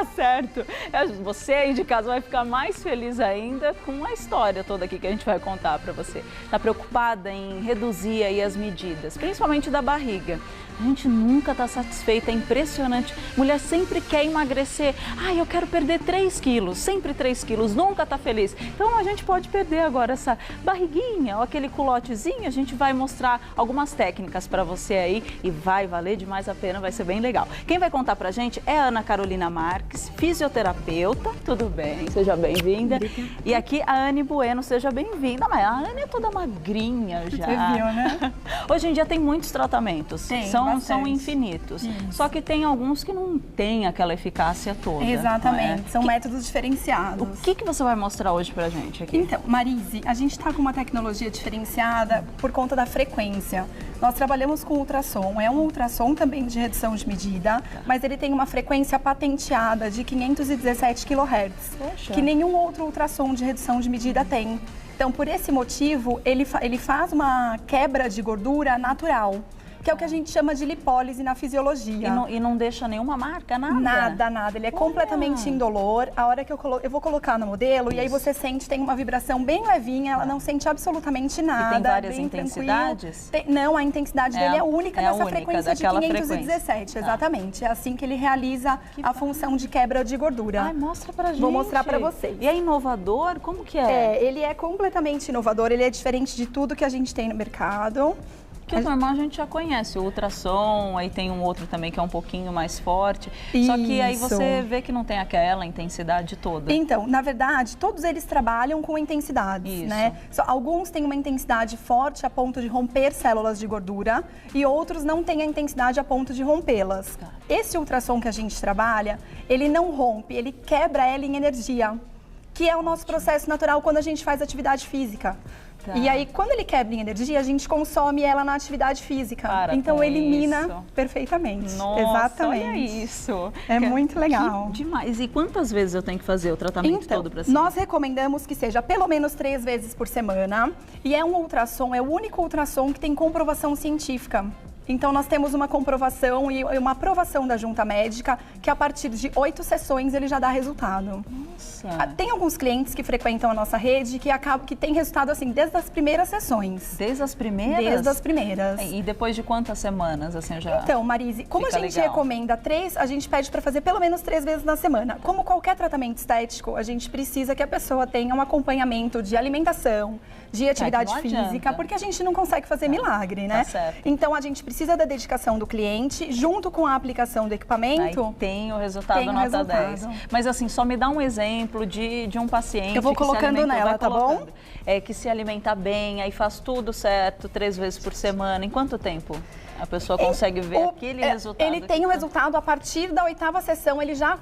Tá certo. Você aí de casa vai ficar mais feliz ainda com a história toda aqui que a gente vai contar pra você. Tá preocupada em reduzir aí as medidas, principalmente da barriga. A gente nunca tá satisfeita, é impressionante. Mulher sempre quer emagrecer. Ai, eu quero perder 3 quilos, sempre 3 quilos, nunca tá feliz. Então a gente pode perder agora essa barriguinha ou aquele culotezinho. A gente vai mostrar algumas técnicas pra você aí e vai valer demais a pena, vai ser bem legal. Quem vai contar pra gente é a Ana Carolina Marques, fisioterapeuta. Tudo bem? Seja bem-vinda. E aqui a Anne Bueno, seja bem-vinda. Mas a Anne é toda magrinha já. Você viu, né? Hoje em dia tem muitos tratamentos. Tem, são infinitos. Isso. Só que tem alguns que não têm aquela eficácia toda. Exatamente, são métodos diferenciados. O que você vai mostrar hoje pra gente aqui? Então, Marise, a gente está com uma tecnologia diferenciada por conta da frequência. Nós trabalhamos com ultrassom, é um ultrassom também de redução de medida, mas ele tem uma frequência patenteada de 517 kHz, que nenhum outro ultrassom de redução de medida tem. Então, por esse motivo, ele faz uma quebra de gordura natural, que é o que a gente chama de lipólise na fisiologia. E não deixa nenhuma marca, nada? Nada. Ele é completamente indolor. A hora que eu vou colocar no modelo, e aí você sente, tem uma vibração bem levinha, ela não sente absolutamente nada. E tem várias intensidades? Não, a intensidade dele é única nessa frequência de 517. Frequência. Exatamente. É assim que ele realiza a função de quebra de gordura. Ai, mostra pra gente. Vou mostrar pra vocês. E é inovador? Como que é? Ele é completamente inovador, ele é diferente de tudo que a gente tem no mercado. Porque o normal a gente já conhece, o ultrassom, aí tem um outro também que é um pouquinho mais forte. Isso. Só que aí você vê que não tem aquela intensidade toda. Então, na verdade, todos eles trabalham com intensidades, né? Alguns têm uma intensidade forte a ponto de romper células de gordura e outros não têm a intensidade a ponto de rompê-las. Esse ultrassom que a gente trabalha, ele não rompe, ele quebra ela em energia, que é o nosso processo natural quando a gente faz atividade física. E aí, quando ele quebra em energia, a gente consome ela na atividade física. Então, elimina perfeitamente. Nossa, exatamente. Olha isso. É muito legal. Demais. E quantas vezes eu tenho que fazer o tratamento todo para cima? Nós recomendamos que seja pelo menos 3 vezes por semana. E é um ultrassom, é o único ultrassom que tem comprovação científica. Então, nós temos uma comprovação e uma aprovação da junta médica que a partir de 8 sessões ele já dá resultado. Nossa. Tem alguns clientes que frequentam a nossa rede que tem resultado assim desde as primeiras sessões. Desde as primeiras? Desde as primeiras. E depois de quantas semanas, assim, já? Então, Marise, como a gente recomenda 3, a gente pede para fazer pelo menos 3 vezes na semana. Como qualquer tratamento estético, a gente precisa que a pessoa tenha um acompanhamento de alimentação, de atividade física, porque a gente não consegue fazer milagre, né? Então, a gente precisa da dedicação do cliente, junto com a aplicação do equipamento. Aí tem o resultado nota 10. Mas assim, só me dá um exemplo de um paciente. Eu vou colocando nela, tá bom? Que se alimenta bem, aí faz tudo certo, 3 vezes por semana. Em quanto tempo a pessoa consegue ver aquele resultado? Ele tem o resultado a partir da 8ª sessão, ele já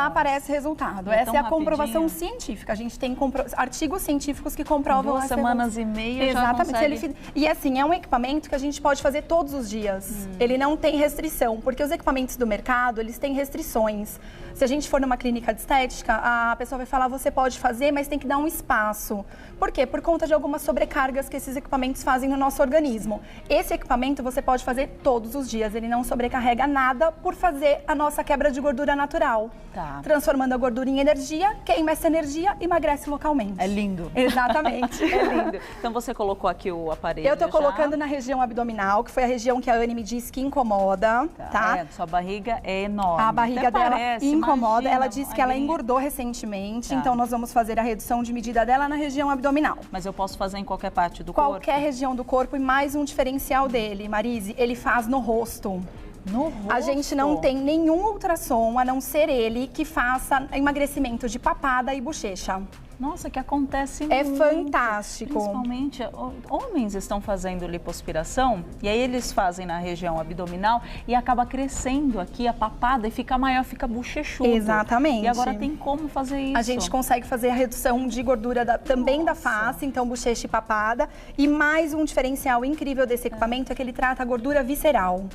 aparece resultado. Essa é a comprovação científica. A gente tem artigos científicos que comprovam 2 semanas e meia. Exatamente. E assim, é um equipamento que a gente pode fazer todos os dias. Ele não tem restrição, porque os equipamentos do mercado, eles têm restrições. Se a gente for numa clínica de estética, a pessoa vai falar, você pode fazer, mas tem que dar um espaço. Por quê? Por conta de algumas sobrecargas que esses equipamentos fazem no nosso organismo. Esse equipamento você pode fazer todos os dias, ele não sobrecarrega nada por fazer a nossa quebra de gordura natural. Transformando a gordura em energia, queima essa energia e emagrece localmente. É lindo. Exatamente. É lindo. Então você colocou aqui o aparelho. Eu tô colocando na região abdominal, que foi a região que a Anne me disse que incomoda, tá? Sua barriga é enorme. A barriga dela incomoda, ela disse que ela engordou recentemente, então nós vamos fazer a redução de medida dela na região abdominal. Mas eu posso fazer em qualquer parte do corpo? Qualquer região do corpo, e mais um diferencial dele, Marise, ele faz no rosto. No rosto? A gente não tem nenhum ultrassom, a não ser ele, que faça emagrecimento de papada e bochecha. Nossa, que acontece muito. É fantástico. Principalmente, homens estão fazendo lipoaspiração e aí eles fazem na região abdominal e acaba crescendo aqui a papada e fica maior, fica bochechudo. Exatamente. E agora tem como fazer isso? A gente consegue fazer a redução de gordura também da face, então bochecha e papada. E mais um diferencial incrível desse equipamento é que ele trata a gordura visceral.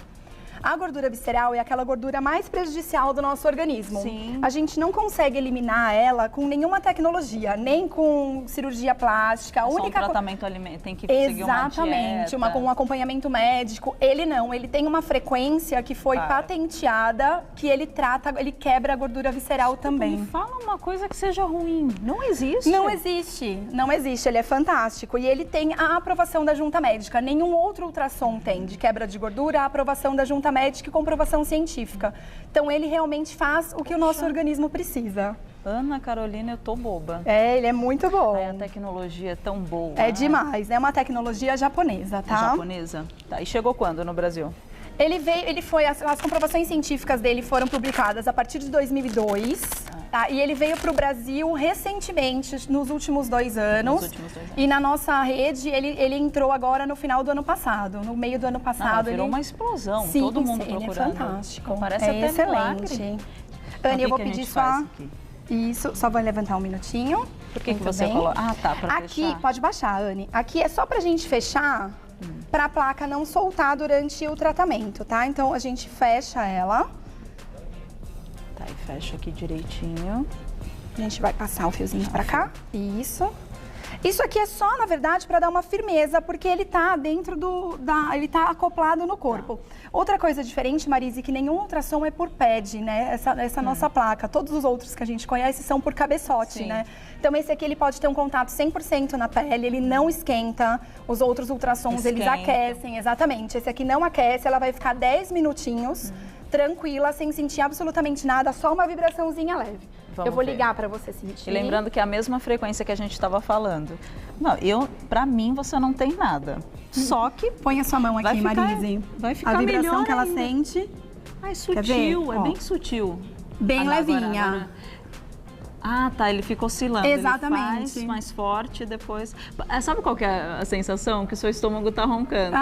A gordura visceral é aquela gordura mais prejudicial do nosso organismo. Sim. A gente não consegue eliminar ela com nenhuma tecnologia, nem com cirurgia plástica. Só um tratamento alimentar, tem que seguir uma dieta. Um acompanhamento médico. Ele não, ele tem uma frequência que foi patenteada, que ele trata, ele quebra a gordura visceral também. Me fala uma coisa que seja ruim. Não existe? Não existe, não existe. Ele é fantástico e ele tem a aprovação da junta médica. Nenhum outro ultrassom tem de quebra de gordura, a aprovação da junta médica e comprovação científica. Então ele realmente faz o que o nosso organismo precisa. Ana Carolina, eu tô boba. Ele é muito bom. A tecnologia é tão boa. É demais, é uma tecnologia japonesa, tá? É japonesa? Tá. E chegou quando no Brasil? As comprovações científicas dele foram publicadas a partir de 2002, tá? E ele veio para o Brasil recentemente, nos últimos 2 anos. E na nossa rede, ele entrou agora no final do ano passado, no meio do ano passado. Virou uma explosão, sim, todo mundo ele procurando. É fantástico. Parece até excelente. Anne, eu vou pedir só... Isso, só vou levantar um minutinho. Por que você coloca? Ah, tá, para aqui, fechar. pode baixar, Anne. Aqui é só pra gente fechar, para a placa não soltar durante o tratamento, tá? Então a gente fecha ela. Tá, e fecha aqui direitinho. A gente vai passar o fiozinho pra cá. Isso. Isso aqui é só, na verdade, para dar uma firmeza, porque ele tá dentro ele tá acoplado no corpo. Outra coisa diferente, Marise, que nenhum ultrassom é por pad, né? Essa nossa placa. Todos os outros que a gente conhece são por cabeçote, né? Então esse aqui ele pode ter um contato 100% na pele, ele não esquenta. Os outros ultrassons, eles aquecem, exatamente. Esse aqui não aquece, ela vai ficar 10 minutinhos, tranquila, sem sentir absolutamente nada, só uma vibraçãozinha leve. Eu vou ligar para você sentir. E lembrando que é a mesma frequência que a gente estava falando. Não, pra mim você não tem nada. Só que põe a sua mão aqui, Marise. Vai ficar a vibração melhor que ela ainda. sente. É sutil, é bem sutil. Bem levinha. Agora. Ah, tá, ele fica oscilando. Exatamente. Ele faz mais forte depois. Sabe qual que é a sensação? Que o seu estômago tá roncando.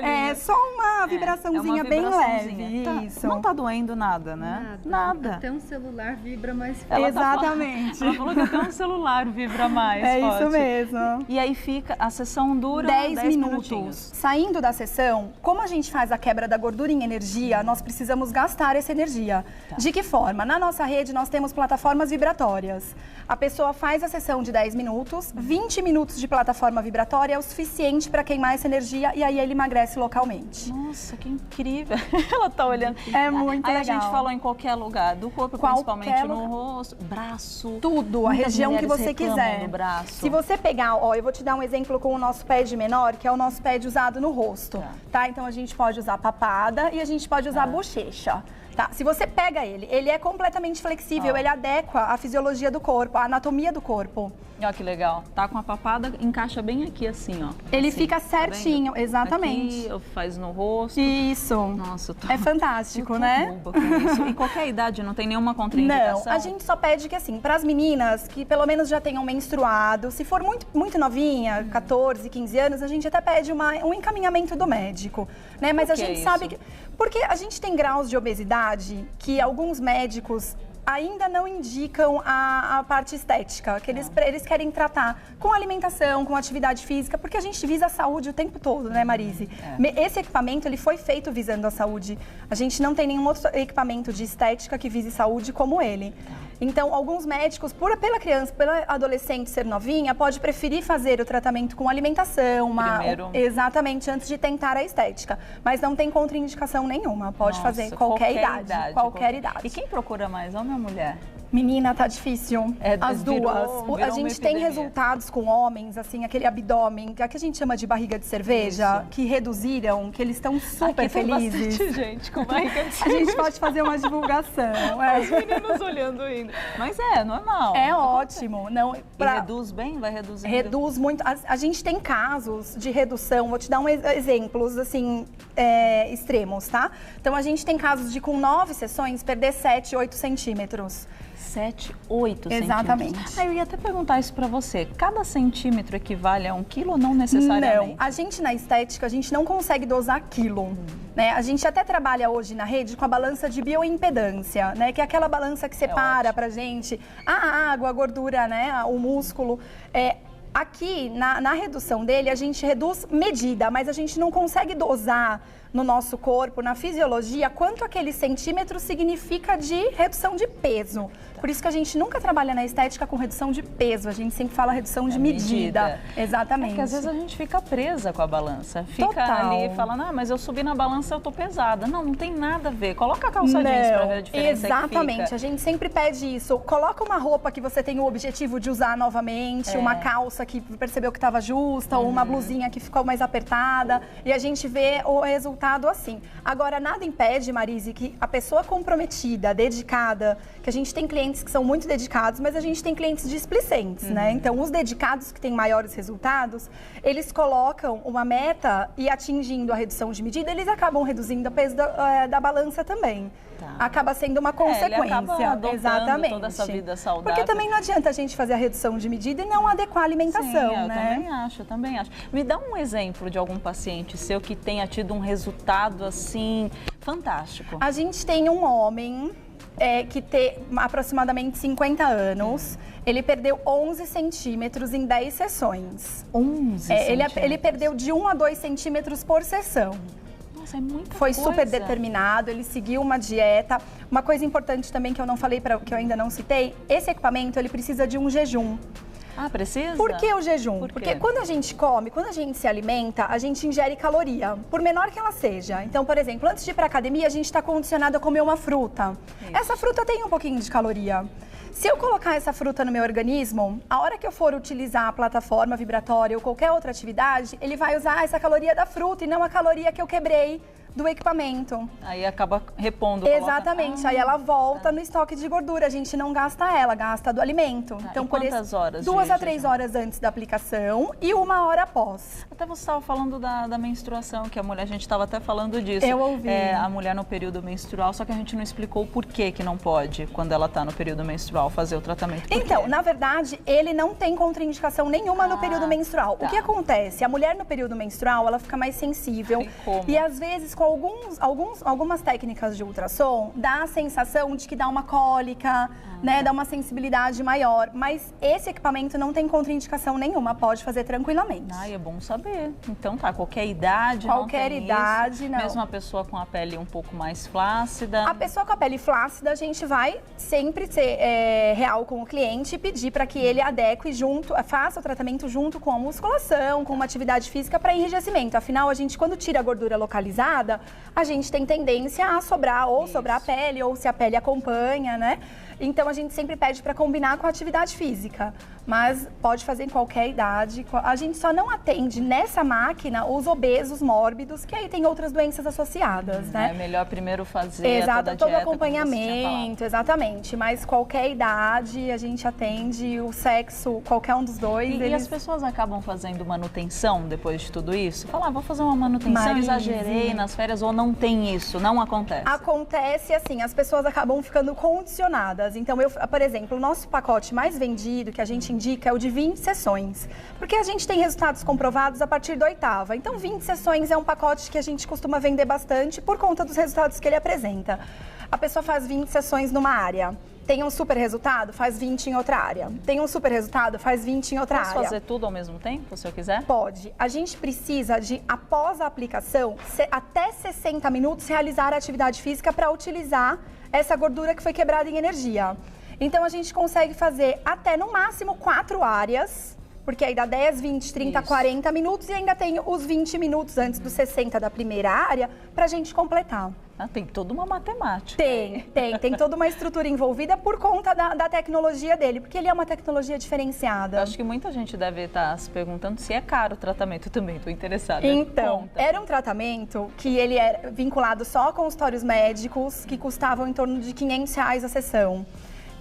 É só uma vibraçãozinha bem leve. Isso. Não tá doendo nada, né? Nada. Até um celular vibra mais forte. Exatamente. Ela falou que até um celular vibra mais forte. É isso mesmo. E aí a sessão dura 10 minutos. Saindo da sessão, como a gente faz a quebra da gordura em energia, nós precisamos gastar essa energia. Tá. De que forma? Na nossa rede, nós temos plataformas vibratórias. A pessoa faz a sessão de 10 minutos, 20 minutos de plataforma vibratória é o suficiente para queimar essa energia e aí ele emagrece localmente. Nossa, que incrível. Ela tá olhando. É muito legal. A gente falou em qualquer lugar do corpo, principalmente no rosto, braço. Tudo, a região que você quiser. Do braço. Se você pegar, eu vou te dar um exemplo com o nosso pad menor, que é o nosso pad usado no rosto, tá? Então a gente pode usar papada e a gente pode usar bochecha. Tá, se você pega ele é completamente flexível, ele adequa a fisiologia do corpo, a anatomia do corpo. Olha que legal. Tá com a papada, encaixa bem aqui assim, ó. Ele fica certinho, exatamente. Aqui, faz no rosto. Isso. Nossa, é fantástico, né? Boba com isso. E qualquer idade, não tem nenhuma contraindicação? Não, a gente só pede que assim, para as meninas que pelo menos já tenham menstruado, se for muito novinha, 14, 15 anos, a gente até pede um encaminhamento do médico, né? Mas a gente sabe que... Porque a gente tem graus de obesidade que alguns médicos ainda não indicam a parte estética, que eles querem tratar com alimentação, com atividade física, porque a gente visa a saúde o tempo todo, né, Marise? Esse equipamento, ele foi feito visando a saúde. A gente não tem nenhum outro equipamento de estética que vise saúde como ele. Então, alguns médicos, pela criança, pela adolescente ser novinha, pode preferir fazer o tratamento com alimentação, exatamente, antes de tentar a estética. Mas não tem contraindicação nenhuma, pode fazer qualquer idade. Qualquer idade. E quem procura mais, homem ou mulher? Menina, tá difícil. As duas. A gente tem resultados com homens, assim, aquele abdômen, que a gente chama de barriga de cerveja, que reduziram, que eles estão super felizes. Tem bastante gente com barriga de cerveja. A gente pode fazer uma divulgação. Os meninos olhando ainda. Mas é normal. É ótimo. Não, e reduz bem? Vai reduzir? Reduz muito. A gente tem casos de redução, vou te dar exemplos, assim, extremos, tá? Então, a gente tem casos de, com 9 sessões, perder 7, 8 centímetros. 7, 8 Exatamente. centímetros. Eu ia até perguntar isso pra você. Cada centímetro equivale a 1 quilo ou não necessariamente? Não. A gente, na estética, a gente não consegue dosar quilo. Né? A gente até trabalha hoje na rede com a balança de bioimpedância, né? Que é aquela balança que separa pra gente a água, a gordura, né? O músculo. Aqui, na redução dele, a gente reduz medida, mas a gente não consegue dosar no nosso corpo, na fisiologia, quanto aquele centímetro significa de redução de peso. Por isso que a gente nunca trabalha na estética com redução de peso, a gente sempre fala redução de medida. Exatamente. Porque às vezes a gente fica presa com a balança. Fica ali falando, mas eu subi na balança, eu tô pesada. Não tem nada a ver. Coloca a calça jeans pra ver a diferença. Exatamente, que fica. A gente sempre pede isso. Coloca uma roupa que você tem o objetivo de usar novamente, uma calça que percebeu que estava justa, ou uma blusinha que ficou mais apertada, e a gente vê o resultado assim. Agora, nada impede, Marise, que a pessoa comprometida, dedicada, que a gente tem clientes que são muito dedicados, mas a gente tem clientes displicentes, né? Então, os dedicados que têm maiores resultados, eles colocam uma meta e atingindo a redução de medida, eles acabam reduzindo o peso da balança também. Acaba sendo uma consequência. Ele acaba exatamente. Toda essa vida saudável. Porque também não adianta a gente fazer a redução de medida e não adequar a alimentação, eu né? Eu também acho. Me dá um exemplo de algum paciente seu que tenha tido um resultado assim fantástico. A gente tem um homem que tem aproximadamente 50 anos. Ele perdeu 11 centímetros em 10 sessões. 11 centímetros? Ele perdeu de 1 a 2 centímetros por sessão. Nossa, é muita Foi coisa. super determinado, ele seguiu uma dieta. Uma coisa importante também que eu não falei, que eu ainda não citei, esse equipamento ele precisa de um jejum. Ah, precisa? Por que o jejum? Por quê? Porque quando a gente come, quando a gente se alimenta, a gente ingere caloria, por menor que ela seja. Então, por exemplo, antes de ir para academia, a gente está condicionado a comer uma fruta. Isso. Essa fruta tem um pouquinho de caloria. Se eu colocar essa fruta no meu organismo, a hora que eu for utilizar a plataforma vibratória ou qualquer outra atividade, ele vai usar essa caloria da fruta e não a caloria que eu quebrei do equipamento. Aí acaba repondo. Exatamente, aí ela volta no estoque de gordura, a gente não gasta ela, gasta do alimento. Tá. Então, E quantas horas? 2 a 3 horas antes da aplicação e 1 hora após. Até você estava falando da menstruação, que a mulher, a gente estava até falando disso. Eu ouvi. A mulher no período menstrual, só que a gente não explicou o porquê que não pode, quando ela está no período menstrual, fazer o tratamento. Então, na verdade, ele não tem contraindicação nenhuma no período menstrual. Tá. O que acontece? A mulher no período menstrual, ela fica mais sensível. E às vezes, com algumas técnicas de ultrassom, dá a sensação de que dá uma cólica, né? Dá uma sensibilidade maior. Mas esse equipamento não tem contraindicação nenhuma, pode fazer tranquilamente. É bom saber. Então tá, qualquer idade, qualquer não tem idade, isso. não. Mesmo a pessoa com a pele um pouco mais flácida. A pessoa com a pele flácida, a gente vai sempre ser real com o cliente e pedir para que ele adeque faça o tratamento junto com a musculação, com uma atividade física para enrijecimento. Afinal, a gente, quando tira a gordura localizada, a gente tem tendência a sobrar, ou sobrar a pele, ou se a pele acompanha, né? Então, a gente sempre pede para combinar com a atividade física, mas pode fazer em qualquer idade. A gente só não atende nessa máquina os obesos mórbidos, que aí tem outras doenças associadas, né? É melhor primeiro fazer todo o acompanhamento, exatamente. Mas qualquer idade a gente atende, o sexo, qualquer um dos dois. E as pessoas acabam fazendo manutenção depois de tudo isso? Falar, vou fazer uma manutenção, exagerei nas férias, ou não tem isso, não acontece? Acontece assim, as pessoas acabam ficando condicionadas. Então, por exemplo, o nosso pacote mais vendido, que a gente indica, é o de 20 sessões. Porque a gente tem resultados comprovados a partir da 8ª. Então, 20 sessões é um pacote que a gente costuma vender bastante por conta dos resultados que ele apresenta. A pessoa faz 20 sessões numa área. Tem um super resultado, faz 20 em outra área. Tem um super resultado, faz 20 em outra área. Posso fazer tudo ao mesmo tempo, se eu quiser? Pode. A gente precisa de, após a aplicação, até 60 minutos, realizar a atividade física para utilizar essa gordura que foi quebrada em energia. Então, a gente consegue fazer até, no máximo, 4 áreas, porque aí dá 10, 20, 30, 40 minutos e ainda tem os 20 minutos antes dos 60 da primeira área para a gente completar. Tem toda uma matemática. Tem toda uma estrutura envolvida por conta da tecnologia dele, porque ele é uma tecnologia diferenciada. Eu acho que muita gente deve estar se perguntando se é caro o tratamento também, estou interessada. Então, era um tratamento que ele era vinculado só a consultórios médicos, que custavam em torno de R$500 a sessão.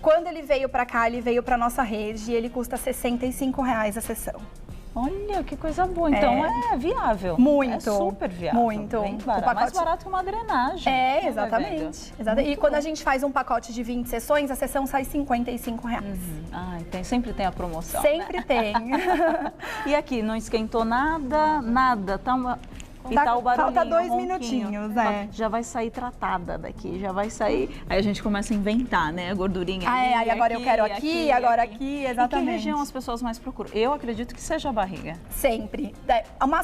Quando ele veio para cá, ele veio para nossa rede e ele custa R$65 a sessão. Olha, que coisa boa. Então é viável. Muito. É super viável. Muito. Bem barato. Mais barato que uma drenagem. Exatamente. E quando a gente faz um pacote de 20 sessões, a sessão sai R$55. Sempre tem a promoção. Sempre tem. E aqui, não esquentou nada, nada. Tá E tá o barulhinho, falta 2 ronquinho. minutinhos, Já vai sair tratada daqui, já vai sair... Aí a gente começa a inventar, né? A gordurinha ali, aí agora eu quero aqui, agora aqui, exatamente. E que região as pessoas mais procuram? Eu acredito que seja a barriga. Sempre.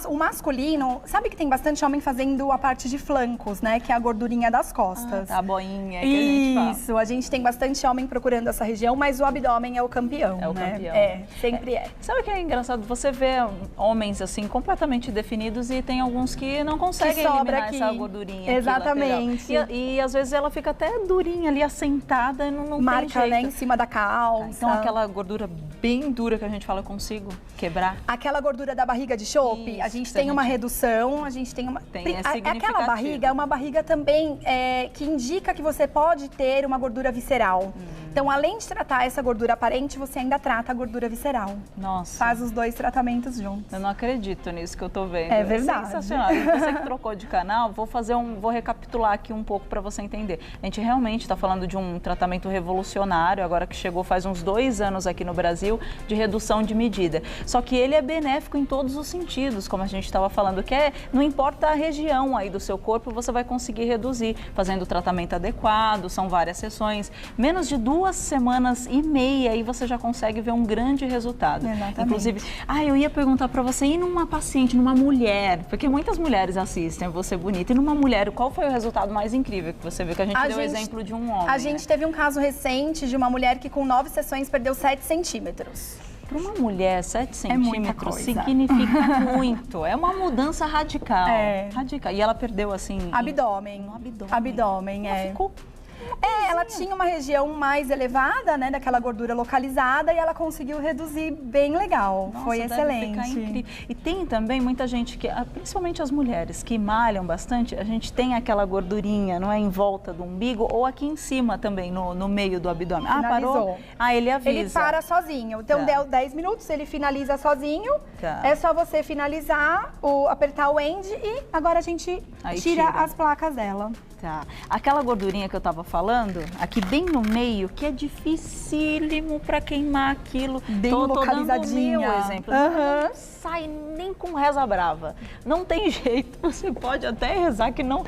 O masculino, sabe que tem bastante homem fazendo a parte de flancos, né? Que é a gordurinha das costas. Tá, a boinha que a gente fala. Isso, a gente tem bastante homem procurando essa região, mas o abdômen é o campeão, É o né? campeão. Sempre é. Sabe o que é engraçado? Você vê homens assim completamente definidos e tem alguns que não conseguem eliminar aqui. essa gordurinha. Exatamente. E às vezes ela fica até durinha ali, assentada e não Marca, tem jeito. né, em cima da calça. Então aquela gordura bem dura que a gente fala, eu consigo quebrar? Aquela gordura da barriga de chope, a gente tem uma redução, a gente tem uma... Aquela barriga é uma barriga também que indica que você pode ter uma gordura visceral. Então, além de tratar essa gordura aparente, você ainda trata a gordura visceral. Nossa. Faz os dois tratamentos juntos. Eu não acredito nisso que eu tô vendo. É verdade. Sensacional. Você que trocou de canal, vou recapitular aqui um pouco para você entender. A gente realmente está falando de um tratamento revolucionário, agora que chegou faz uns 2 anos aqui no Brasil, de redução de medida. Só que ele é benéfico em todos os sentidos, como a gente estava falando, que não importa a região aí do seu corpo, você vai conseguir reduzir, fazendo o tratamento adequado, são várias sessões, menos de 2 semanas e meia e você já consegue ver um grande resultado. Exatamente. Inclusive, eu ia perguntar para você, e numa paciente, numa mulher, porque muitas mulheres assistem Você Bonita, e numa mulher, qual foi o resultado mais incrível que você viu? Que a gente deu o exemplo de um homem. A gente teve um caso recente de uma mulher que com 9 sessões perdeu 7 centímetros. Para uma mulher, 7 centímetros significa muito. É uma mudança radical. Radical. E ela perdeu assim... Abdômen. No abdômen. Abdômen, ela ficou... ela tinha uma região mais elevada, né, daquela gordura localizada, e ela conseguiu reduzir bem legal. Nossa, foi deve excelente. Ficar incrível. E tem também muita gente que, principalmente as mulheres que malham bastante, a gente tem aquela gordurinha, não é, em volta do umbigo ou aqui em cima também, no meio do abdômen. Finalizou. Parou? Ele avisa. Ele para sozinho. Então, deu 10 minutos, ele finaliza sozinho. É só você finalizar, apertar o end e agora a gente tira as placas dela. Tá. Aquela gordurinha que eu tava falando, aqui bem no meio, que é dificílimo para queimar aquilo. Bem localizadinha. Tô dando o meu exemplo. Não sai nem com reza brava. Não tem jeito. Você pode até rezar que não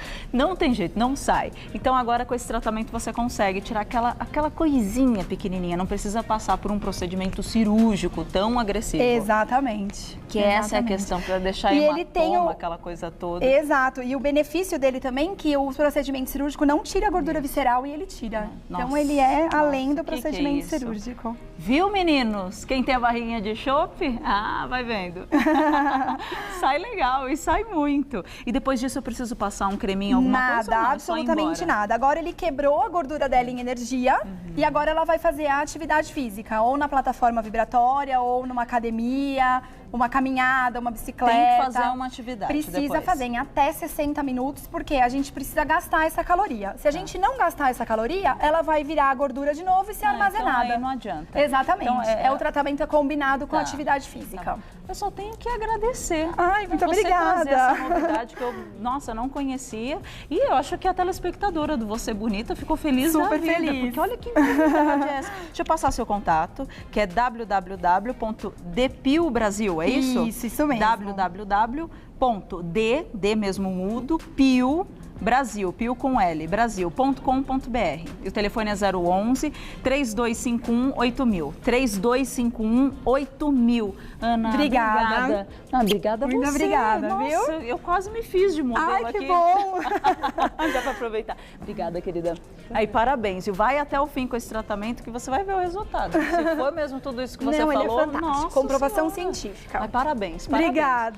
tem jeito, não sai. Então agora com esse tratamento você consegue tirar aquela coisinha pequenininha. Não precisa passar por um procedimento cirúrgico tão agressivo. Exatamente. Que essa é a questão, para deixar hematoma, aquela coisa toda. Exato. E o benefício dele também, que o procedimento cirúrgico não tira a gordura visceral e ele tira. Nossa. Então ele é além do procedimento cirúrgico. Viu, meninos? Quem tem a barriguinha de chope, vai vendo. Sai legal e sai muito. E depois disso eu preciso passar um creminho, alguma coisa? Nada, absolutamente nada. Agora ele quebrou a gordura dela em energia e agora ela vai fazer a atividade física, ou na plataforma vibratória, ou numa academia, uma caminhada, uma bicicleta. Tem que fazer uma atividade Precisa fazer em até 60 minutos, porque a gente precisa gastar essa caloria. Se a gente não gastar essa caloria, ela vai virar a gordura de novo e ser armazenada. Então aí não adianta. Exatamente. Então, o tratamento combinado com a atividade física. Eu só tenho que agradecer. Ai, muito obrigada. Você trazer essa novidade que eu, não conhecia. E eu acho que a telespectadora do Você Bonita ficou feliz Super da vida. feliz. Porque olha que novidade é essa. Deixa eu passar seu contato, que é www.depilbrasil, é isso? Isso mesmo. www.d mesmo mudo, pio, Brasil, pio com L, brasil.com.br. E o telefone é 011 3251 8000. 3251 8000. Ana, obrigada. Obrigada a você. Muito obrigada, Nossa, viu? Eu quase me fiz de modelo aqui. Ai, que bom. Dá pra aproveitar. Obrigada, querida. Aí, parabéns. E vai até o fim com esse tratamento que você vai ver o resultado. Se for mesmo tudo isso que você falou, ele é fantástico. nossa Comprovação senhora. científica. Mas parabéns. Obrigada.